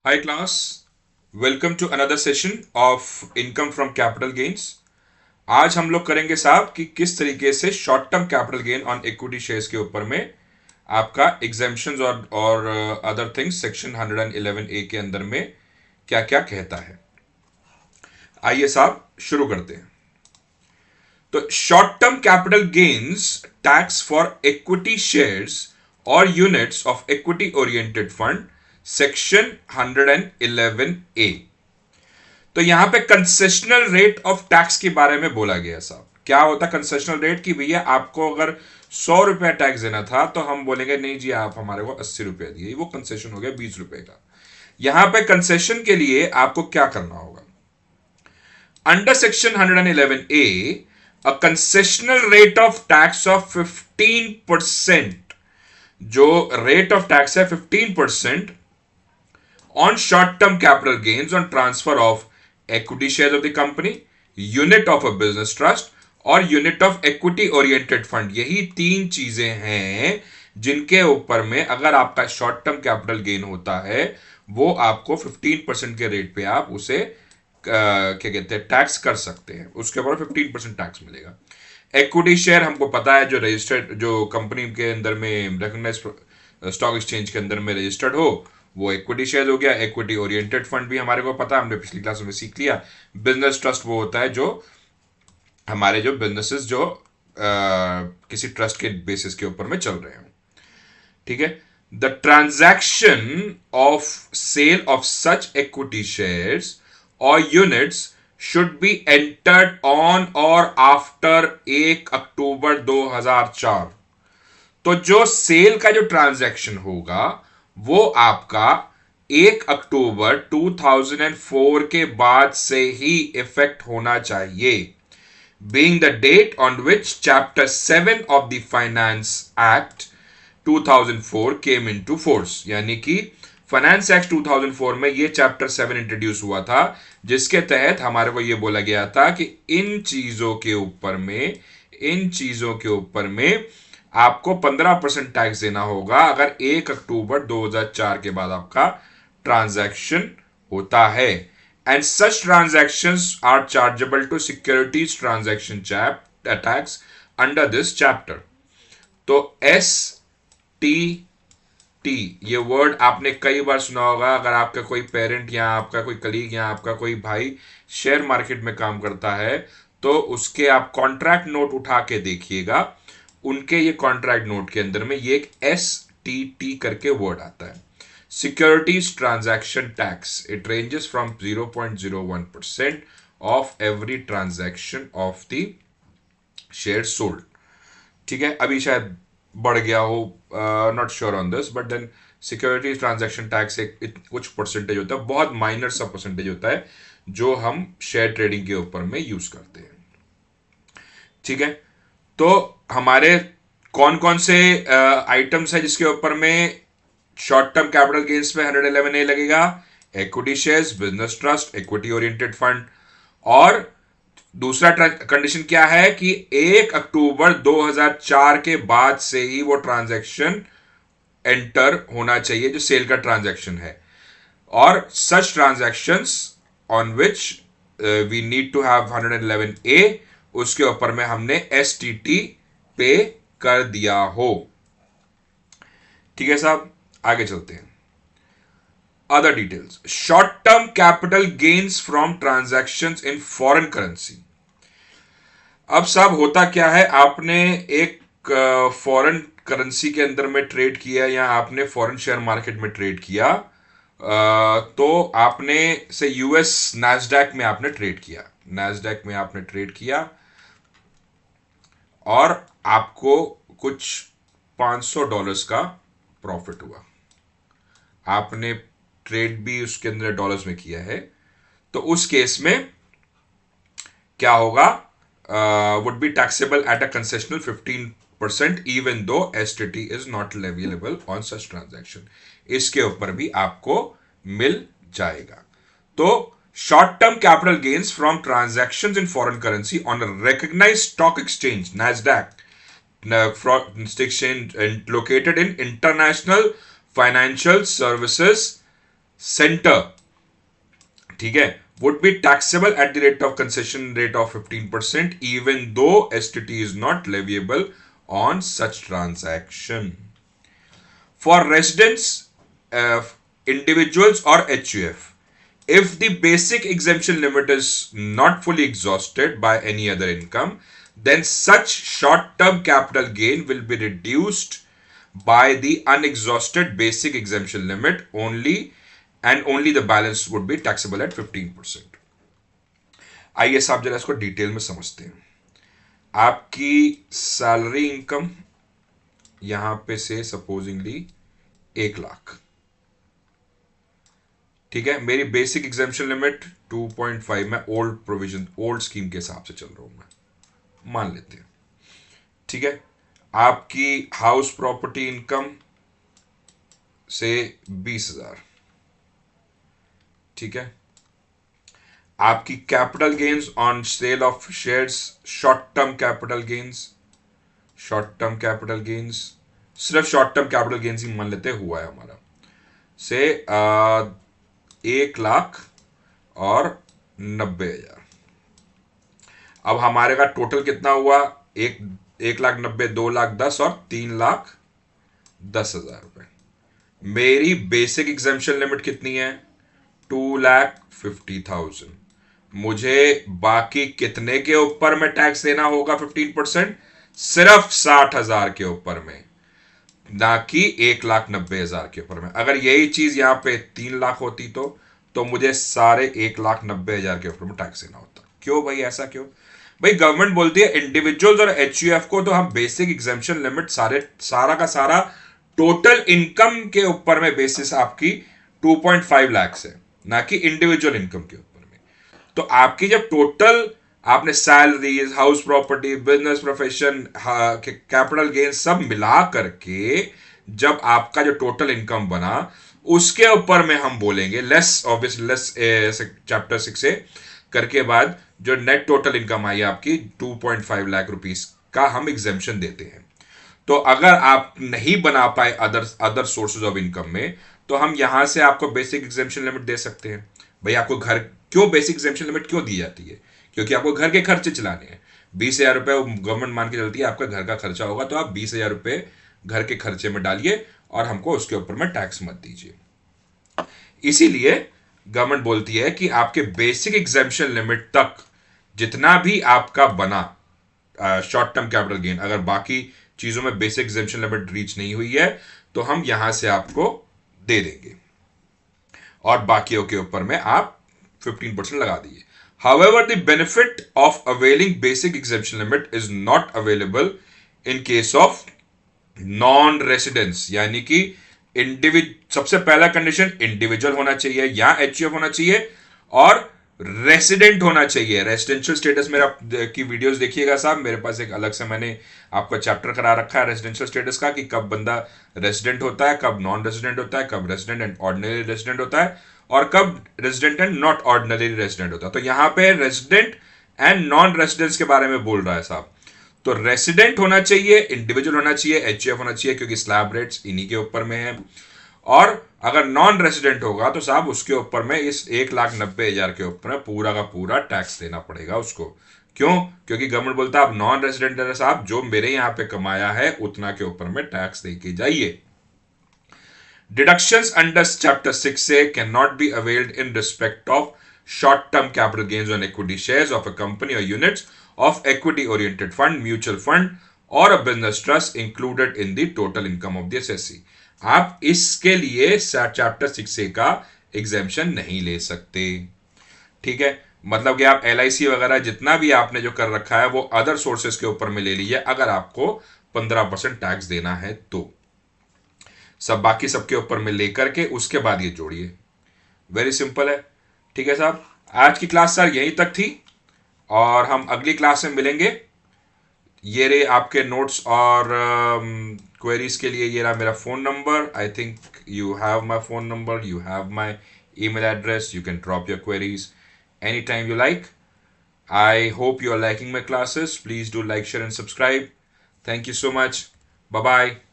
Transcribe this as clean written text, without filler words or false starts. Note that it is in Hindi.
Hi class, welcome to another session of income from capital gains. आज हम लोग करेंगे साहब कि किस तरीके से short term capital gain on equity shares के ऊपर में आपका एग्जेम्पशंस और अदर थिंग्स सेक्शन 111 ए के अंदर में क्या क्या कहता है। आइए साहब शुरू करते हैं। तो short term capital gains tax for equity shares और units of equity oriented fund section 111 A. तो यहां पे कंसेशनल रेट ऑफ टैक्स के बारे में बोला गया साहब। क्या होता है कंसेशनल रेट? कि भैया आपको अगर 100 रुपया टैक्स देना था तो हम बोलेंगे नहीं जी आप हमारे को 80 रुपया दिए, वो कंसेशन हो गया 20 रुपए का। यहां पे कंसेशन के लिए आपको क्या करना होगा? Under section 111 A a concessional rate of tax of 15%, जो रेट ऑफ टैक्स है 15% on short-term capital gains on transfer of equity shares of the company, unit of a business trust और unit of equity oriented fund। यही तीन चीजें हैं जिनके ऊपर में अगर आपका शॉर्ट टर्म कैपिटल गेन होता है वो आपको 15% के रेट पे आप उसे क्या कहते हैं टैक्स कर सकते हैं, उसके ऊपर 15% टैक्स मिलेगा। इक्विटी शेयर हमको पता है जो रजिस्टर्ड, जो कंपनी के अंदर में रिकॉग्नाइज स्टॉक एक्सचेंज के अंदर में रजिस्टर्ड हो वो इक्विटी शेयर हो गया। इक्विटी ओरिएंटेड फंड भी हमारे को पता है, हमने पिछली क्लास में सीख लिया। बिजनेस ट्रस्ट वो होता है जो हमारे जो बिजनेसेस जो किसी ट्रस्ट के बेसिस के ऊपर में चल रहे हो, ठीक है। The transaction of sale of such equity shares और units should be entered on or after 1 October 2004। तो जो सेल का जो ट्रांजैक्शन होगा वो आपका 1 अक्टूबर 2004 के बाद से ही इफेक्ट होना चाहिए, being the date on which chapter 7 of the finance act 2004 came into force। यानी कि फाइनेंस एक्ट 2004 में ये चैप्टर 7 इंट्रोड्यूस हुआ था जिसके तहत हमारे को ये बोला गया था कि इन चीजों के ऊपर में आपको 15% टैक्स देना होगा अगर 1 अक्टूबर 2004 के बाद आपका ट्रांजैक्शन होता है। And such transactions are chargeable to securities transaction tax under this chapter. तो STT ये वर्ड आपने कई बार सुना होगा। अगर आपका कोई पेरेंट या आपका कोई कलीग या आपका कोई भाई शेयर मार्केट में काम करता है तो उसके आप कॉन्ट्रैक्ट नोट उठा के देखिएगा, उनके ये कॉन्ट्रैक्ट नोट के अंदर में ये एक STT करके वर्ड आता है, securities transaction tax. It ranges from 0.01% of every transaction of the share sold. ठीक है, अभी शायद बढ़ गया हो, not sure on this, but then securities transaction tax एक कुछ परसेंटेज होता है, बहुत माइनर सा परसेंटेज होता है जो हम शेयर ट्रेडिंग के ऊपर में यूज करते हैं। ठीक है, तो हमारे कौन कौन से आइटम्स है जिसके ऊपर में शॉर्ट टर्म कैपिटल गेन्स में 111A लगेगा? Equity shares, business trust, equity oriented fund. और दूसरा कंडीशन क्या है कि 1 अक्टूबर 2004 के बाद से ही वो ट्रांजैक्शन एंटर होना चाहिए जो सेल का ट्रांजैक्शन है। और such transactions on which we need to have 111A, उसके ऊपर में हमने STT पे कर दिया हो। ठीक है साहब, आगे चलते हैं। Other details, short term capital gains from transactions in foreign currency. अब साहब होता क्या है, आपने एक फॉरेन करेंसी के अंदर में ट्रेड किया या आपने फॉरेन शेयर मार्केट में ट्रेड किया, तो आपने से US नैस्डैक में आपने ट्रेड किया, नैस्डैक में आपने ट्रेड किया और आपको कुछ $500 का प्रॉफिट हुआ। आपने ट्रेड भी उसके अंदर डॉलर्स में किया है, तो उस केस में क्या होगा? Would be taxable at a concessional 15% even though STT is not leviable on such transaction. इसके ऊपर भी आपको मिल जाएगा। तो short term capital gains from transactions in foreign currency on a recognized stock exchange NASDAQ exchange located in international financial services centre, ठीक है, would be taxable at the rate of concession rate of 15% even though STT is not leviable on such transaction. For residents, individuals or HUF, if the basic exemption limit is not fully exhausted by any other income, then such short-term capital gain will be reduced by the unexhausted basic exemption limit only, and only the balance would be taxable at 15%. आइए साहब जरा इसको डिटेल में समझते हैं. आपकी सैलरी इनकम यहां पे से सपोजिंगली 1 लाख, ठीक है. मेरी बेसिक एग्जेम्पशन लिमिट 2.5, मैं ओल्ड प्रोविजन ओल्ड स्कीम के हिसाब से चल रहा हूं, मैं मान लेते हैं, ठीक है. आपकी हाउस प्रॉपर्टी इनकम से 20,000, ठीक है. आपकी capital gains on sale of shares, short term capital gains, सिर्फ शॉर्ट टर्म कैपिटल गेन्स ही मान लेते हुआ है हमारा से 1,90,000. अब हमारे का टोटल कितना हुआ? 1,90,000, 2,10,000 और 3,10,000 रुपए. मेरी बेसिक एग्जेम्पशन लिमिट कितनी है? 2,50,000. मुझे बाकी कितने के ऊपर में टैक्स देना होगा 15%? सिर्फ 60,000 के ऊपर में, ना कि 1,90,000 के ऊपर में. अगर यही चीज यहां पे 3 लाख होती तो मुझे सारे 1,90,000 के ऊपर में टैक्स देना होता. क्यों भाई, ऐसा क्यों? भाई गवर्नमेंट बोलती है इंडिविजुअल्स और HUF को तो हम बेसिक एग्जेम्पशन लिमिट सारा का सारा टोटल इनकम के ऊपर में बेसिस आपकी 2.5 लाख है, ना कि इंडिविजुअल इनकम के ऊपर में. तो आपकी जब टोटल आपने salaries, house property, business profession, capital gain सब मिला करके जब आपका जो टोटल इनकम बना, उसके ऊपर में हम बोलेंगे लेस, ऑब्वियसली लेस चैप्टर 6 से करके बाद जो नेट टोटल इनकम आई आपकी 2.5 लाख रुपीस का हम एग्जेम्पशन देते हैं. तो अगर आप नहीं बना पाए अदर सोर्सेज ऑफ इनकम में, तो हम यहां से आपको बेसिक एग्जेम्पशन लिमिट दे सकते हैं. भाई आपको घर क्यों बेसिक एग्जेम्पशन लिमिट क्यों दी जाती है? क्योंकि आपको घर के खर्चे चलाने हैं. 20,000 रुपए गवर्नमेंट मान के चलती है आपका घर का खर्चा होगा, तो आप 20,000 रुपए घर के खर्चे में डालिए और हमको उसके ऊपर में टैक्स मत दीजिए. इसीलिए गवर्नमेंट बोलती है कि आपके बेसिक एग्जेम्पशन लिमिट तक जितना भी आपका बना शॉर्ट टर्म कैपिटल गेन, अगर बाकी चीजों में बेसिक एग्जेम्पशन लिमिट रीच नहीं हुई है, तो हम यहां से आपको दे देंगे और बाकियों के ऊपर में आप 15% लगा दीजिए. However, the benefit of availing basic exemption limit is not available in case of non-residents. यानी कि सबसे पहला कंडीशन इंडिविजुअल होना चाहिए या HUF होना चाहिए और रेसिडेंट होना चाहिए. रेसिडेंशियल स्टेटस मेरा की वीडियोस देखिएगा साहब, मेरे पास एक अलग से मैंने आपको चैप्टर करा रखा है रेसिडेंशियल स्टेटस का, कि कब बंदा रेसिडेंट होता है, कब नॉन रेसिडेंट होता है, कब रेसिडेंट एंड ऑर्डिनरी रेसिडेंट होता है, और कब resident and not ordinary resident होता है. तो यहां पे रेसिडेंट एंड नॉन रेसिडेंट्स के बारे में बोल रहा है साहब. तो रेसिडेंट होना चाहिए, इंडिविजुअल होना चाहिए, HUF होना चाहिए, क्योंकि स्लैब रेट्स इन्हीं के ऊपर में है. और अगर नॉन रेसिडेंट होगा तो साहब उसके ऊपर में इस 1,90,000 के ऊपर में पूरा का पूरा टैक्स देना पड़ेगा उसको. क्यों? क्योंकि गवर्नमेंट बोलता है आप नॉन रेसिडेंट है साहब, जो मेरे यहां पे कमाया है उतना के ऊपर में टैक्स दे के जाइए. Deductions under Chapter 6A cannot be availed in respect of short-term capital gains on equity shares of a company or units of equity-oriented fund, mutual fund, or a business trust included in the total income of the assessee. आप इसके लिए चैप्टर 6A का एग्जेम्पशन नहीं ले सकते. ठीक है, मतलब कि आप LIC वगैरह जितना भी आपने जो कर रखा है वो अदर सोर्सेस के ऊपर में ले लीजिए, अगर आपको 15% टैक्स देना है तो. सब बाकी सबके ऊपर में लेकर के उसके बाद ये जोड़िए. वेरी सिंपल है. ठीक है साहब, आज की क्लास सर यहीं तक थी और हम अगली क्लास में मिलेंगे. ये रहे आपके नोट्स और क्वेरीज के लिए ये रहा मेरा phone number. I think you have my phone number, you have my email address. You can drop your queries anytime you like. I hope you are liking my classes. Please do like, share and subscribe. Thank you so much. Bye bye.